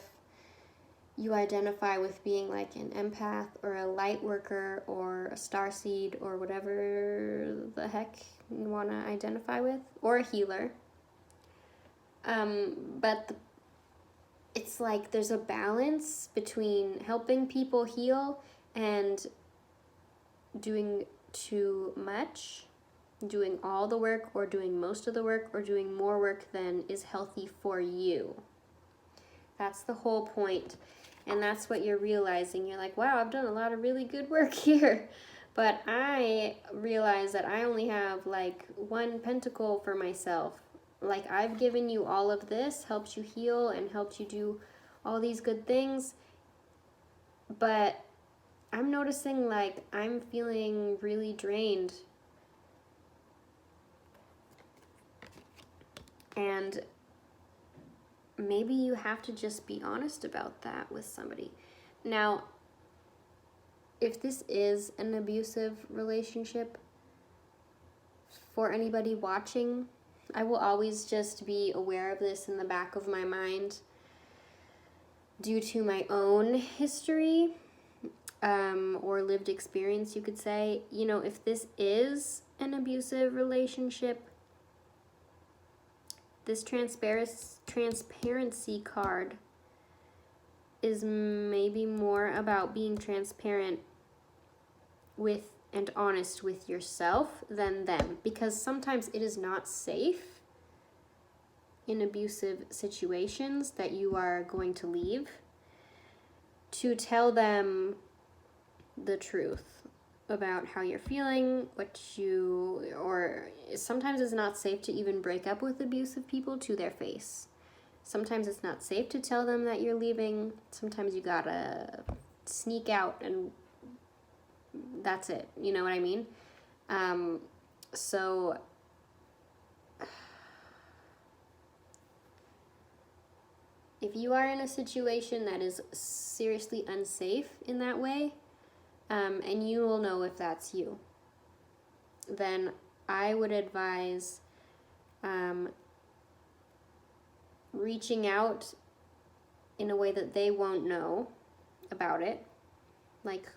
you identify with being like an empath or a light worker or a starseed or whatever the heck you want to identify with, or a healer. But it's like there's a balance between helping people heal and doing too much, doing all the work, or doing most of the work, or doing more work than is healthy for you. That's the whole point. And that's what you're realizing. You're like, wow, I've done a lot of really good work here. But I realize that I only have like one pentacle for myself. Like, I've given you all of this, helped you heal and helped you do all these good things. But I'm noticing like I'm feeling really drained. And maybe you have to just be honest about that with somebody. Now, if this is an abusive relationship, for anybody watching, I will always just be aware of this in the back of my mind due to my own history, or lived experience, you could say. You know, if this is an abusive relationship, this transparency card is maybe more about being transparent with and honest with yourself than them, because sometimes it is not safe in abusive situations that you are going to leave to tell them the truth about how you're feeling, or sometimes it's not safe to even break up with abusive people to their face. Sometimes it's not safe to tell them that you're leaving. Sometimes you gotta sneak out and that's it. You know what I mean? So if you are in a situation that is seriously unsafe in that way, and you will know if that's you, then I would advise reaching out in a way that they won't know about it. Like,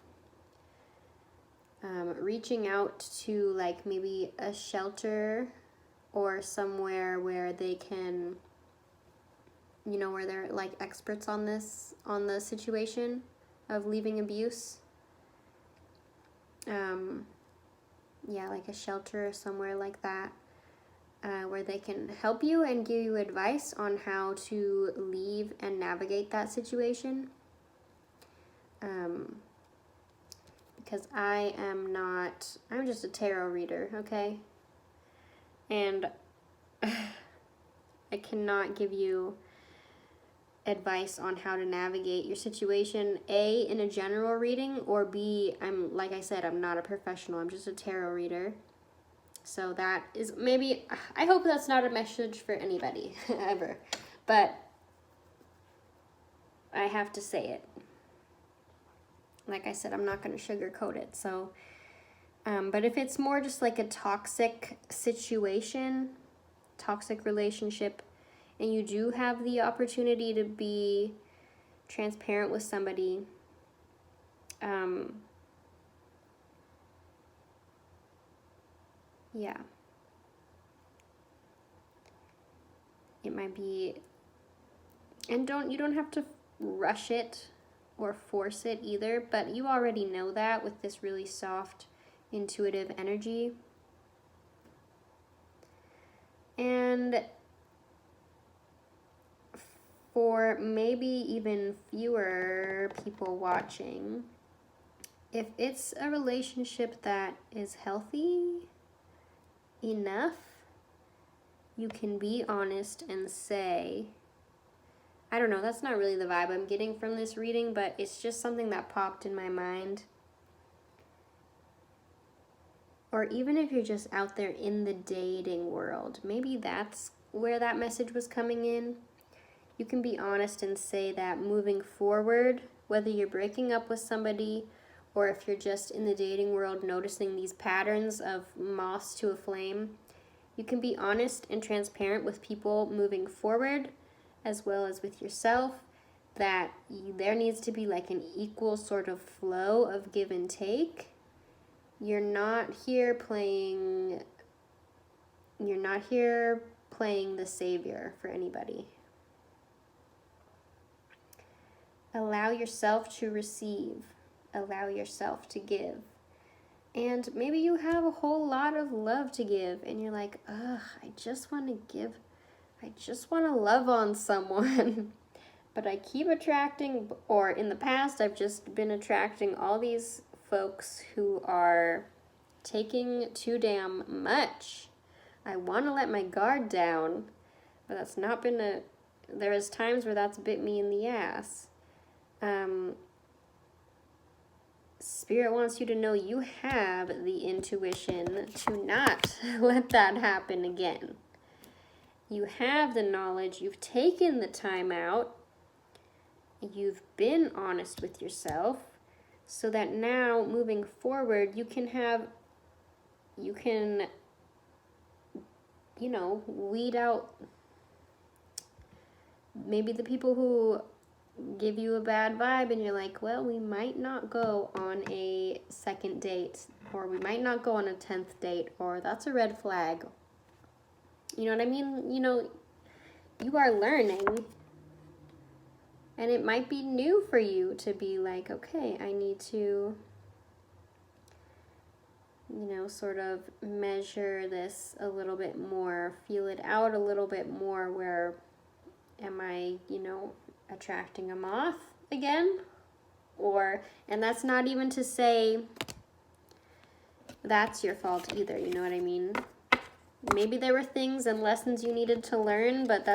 reaching out to like maybe a shelter or somewhere where they can, you know, where they're like experts on this, on the situation of leaving abuse. Yeah, like a shelter or somewhere like that, where they can help you and give you advice on how to leave and navigate that situation. Because I'm just a tarot reader, okay? And I cannot give you advice on how to navigate your situation, A, in a general reading, or B, like I said, I'm not a professional, I'm just a tarot reader. So that is maybe, I hope that's not a message for anybody, ever. But I have to say it. Like I said, I'm not going to sugarcoat it. So, but if it's more just like a toxic situation, toxic relationship, and you do have the opportunity to be transparent with somebody, yeah, it might be, and you don't have to rush it or force it either, but you already know that with this really soft, intuitive energy. And for maybe even fewer people watching, if it's a relationship that is healthy enough, you can be honest and say, I don't know, that's not really the vibe I'm getting from this reading, but it's just something that popped in my mind. Or even if you're just out there in the dating world, maybe that's where that message was coming in. You can be honest and say that moving forward, whether you're breaking up with somebody or if you're just in the dating world noticing these patterns of moths to a flame, you can be honest and transparent with people moving forward as well as with yourself, that there needs to be like an equal sort of flow of give and take. You're not here playing the savior for anybody. Allow yourself to receive. Allow yourself to give. And maybe you have a whole lot of love to give and you're like, ugh, I just want to give. I just want to love on someone. But I keep attracting, or in the past, I've just been attracting all these folks who are taking too damn much. I want to let my guard down, but that's not been there is times where that's bit me in the ass. Spirit wants you to know you have the intuition to not let that happen again. You have the knowledge, you've taken the time out, you've been honest with yourself, so that now, moving forward, you can, weed out maybe the people who give you a bad vibe and you're like, well, we might not go on a second date, or we might not go on a 10th date, or that's a red flag. You know what I mean? You are learning, and it might be new for you to be like, okay, I need to, sort of measure this a little bit more, feel it out a little bit more. Where am I, attracting a moth again? And that's not even to say that's your fault either, you know what I mean? Maybe there were things and lessons you needed to learn, but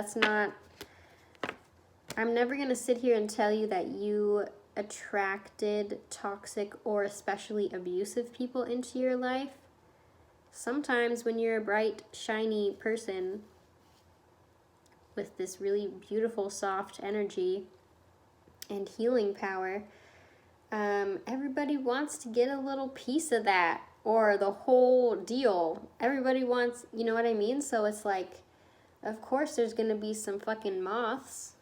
I'm never going to sit here and tell you that you attracted toxic or especially abusive people into your life. Sometimes when you're a bright, shiny person with this really beautiful, soft energy and healing power, everybody wants to get a little piece of that, or the whole deal. Everybody wants, you know what I mean? So it's like, of course there's going to be some fucking moths.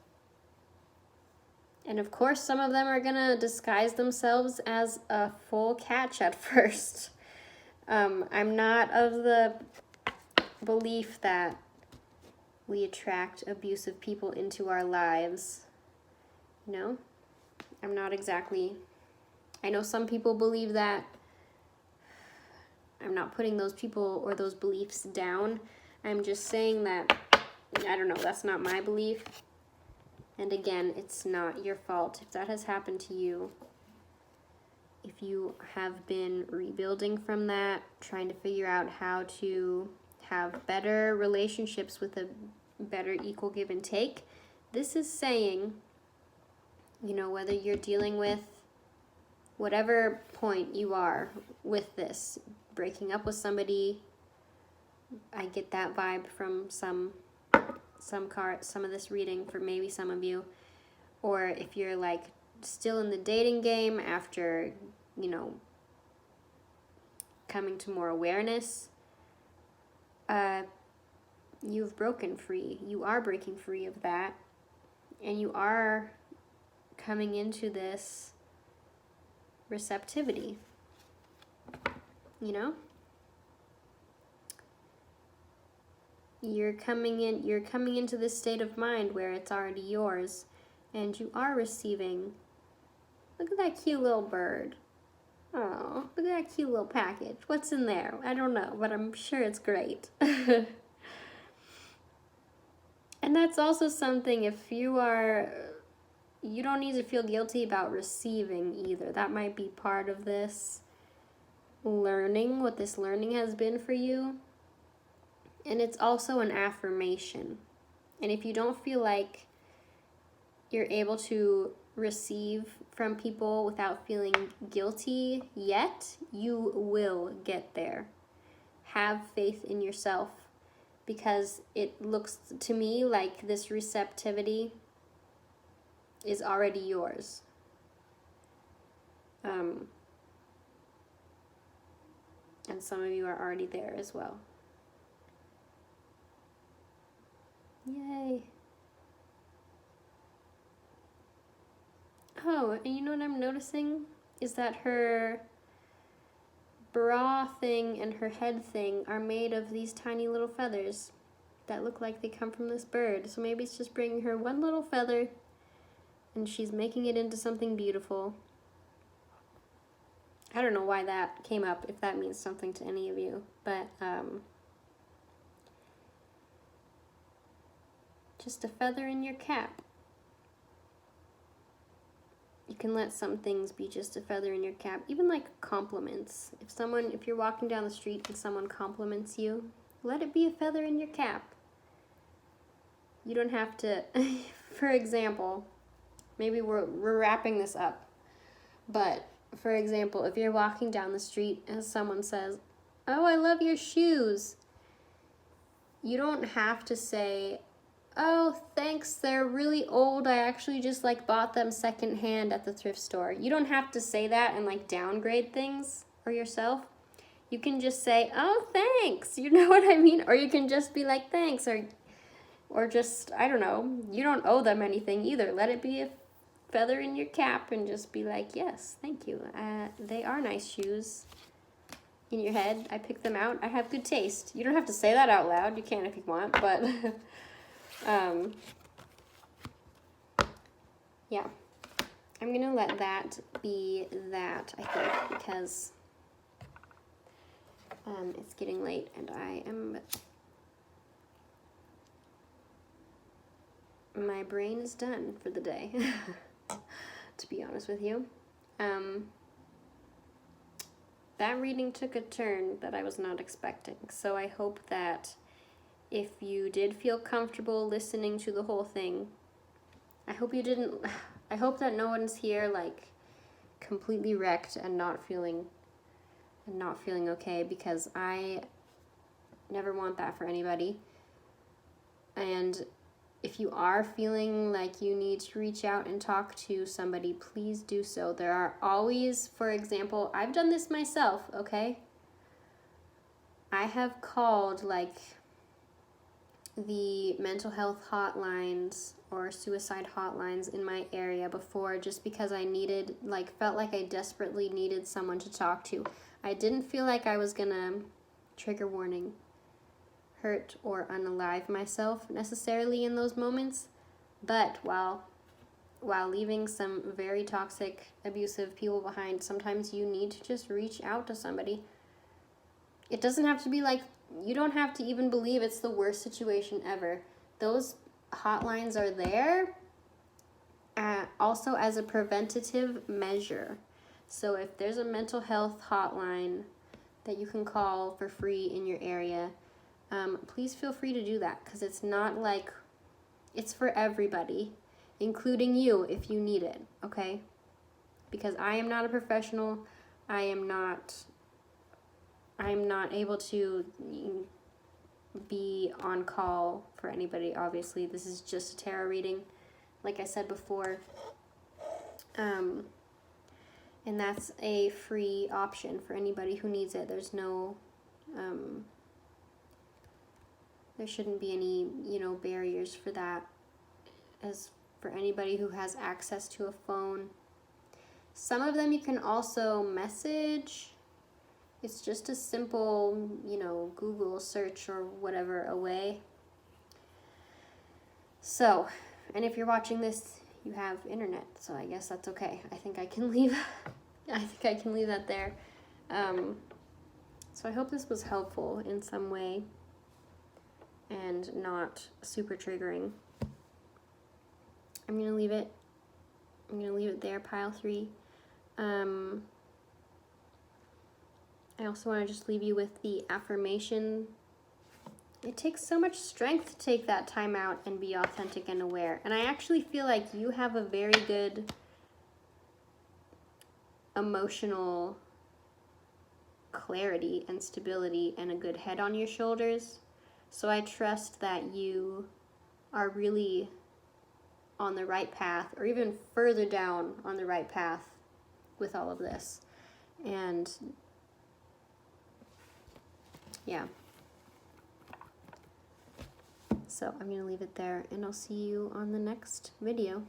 And of course some of them are going to disguise themselves as a full catch at first. I'm not of the belief that we attract abusive people into our lives. I'm not exactly. I know some people believe that. I'm not putting those people or those beliefs down. I'm just saying that, I don't know, that's not my belief. And again, it's not your fault if that has happened to you. If you have been rebuilding from that, trying to figure out how to have better relationships with a better equal give and take, this is saying, whether you're dealing with whatever point you are with this, breaking up with somebody, I get that vibe from some of this reading for maybe some of you, or if you're like still in the dating game after, coming to more awareness, you've broken free. You are breaking free of that, and you are coming into this receptivity, You're coming into this state of mind where it's already yours, and you are receiving. Look at that cute little bird. Oh, look at that cute little package. What's in there? I don't know, but I'm sure it's great. And that's also something, if you don't need to feel guilty about receiving either. That might be part of this learning, what this learning has been for you. And it's also an affirmation. And if you don't feel like you're able to receive from people without feeling guilty yet, you will get there. Have faith in yourself, because it looks to me like this receptivity is already yours. And some of you are already there as well. Yay. Oh, and you know what I'm noticing? Is that her bra thing and her head thing are made of these tiny little feathers that look like they come from this bird. So maybe it's just bringing her one little feather and she's making it into something beautiful. I don't know why that came up, if that means something to any of you, but just a feather in your cap. you can let some things be just a feather in your cap, even like compliments. If you're walking down the street and someone compliments you, let it be a feather in your cap. You don't have to, for example, maybe we're wrapping this up, but for example, if you're walking down the street and someone says, "Oh, I love your shoes," you don't have to say, "Oh, thanks, they're really old. I actually just like bought them secondhand at the thrift store." You don't have to say that and like downgrade things or yourself. You can just say, "Oh, thanks." You know what I mean? Or you can just be like, "Thanks," or just, I don't know. You don't owe them anything either. Let it be a feather in your cap and just be like, "Yes, thank you. They are nice shoes." In your head, I picked them out. I have good taste. You don't have to say that out loud. You can if you want, but yeah. I'm gonna let that be that, I think, because it's getting late and my brain is done for the day, to be honest with you. That reading took a turn that I was not expecting, so I hope that if you did feel comfortable listening to the whole thing, I hope that no one's here like completely wrecked and not feeling okay, because I never want that for anybody. And if you are feeling like you need to reach out and talk to somebody, please do so. There are always, for example, I've done this myself, okay? I have called like the mental health hotlines or suicide hotlines in my area before, just because I felt like I desperately needed someone to talk to. I didn't feel like I was gonna, trigger warning, hurt or unalive myself necessarily in those moments, but while leaving some very toxic, abusive people behind, sometimes you need to just reach out to somebody. It doesn't have to be like, you don't have to even believe it's the worst situation ever. Those hotlines are there also as a preventative measure. So if there's a mental health hotline that you can call for free in your area, please feel free to do that, because it's not like, it's for everybody, including you if you need it, okay? Because I am not a professional. I am not able to be on call for anybody, obviously. This is just a tarot reading, like I said before. And that's a free option for anybody who needs it. There's no, there shouldn't be any, barriers for that, as for anybody who has access to a phone. Some of them you can also message. It's just a simple, Google search or whatever away. So, and if you're watching this, you have internet, so I guess that's okay. I think I can leave that there. So I hope this was helpful in some way and not super triggering. I'm gonna leave it there, pile 3. I also want to just leave you with the affirmation. It takes so much strength to take that time out and be authentic and aware. And I actually feel like you have a very good emotional clarity and stability and a good head on your shoulders. So I trust that you are really on the right path, or even further down on the right path with all of this. And yeah. So I'm going to leave it there, and I'll see you on the next video.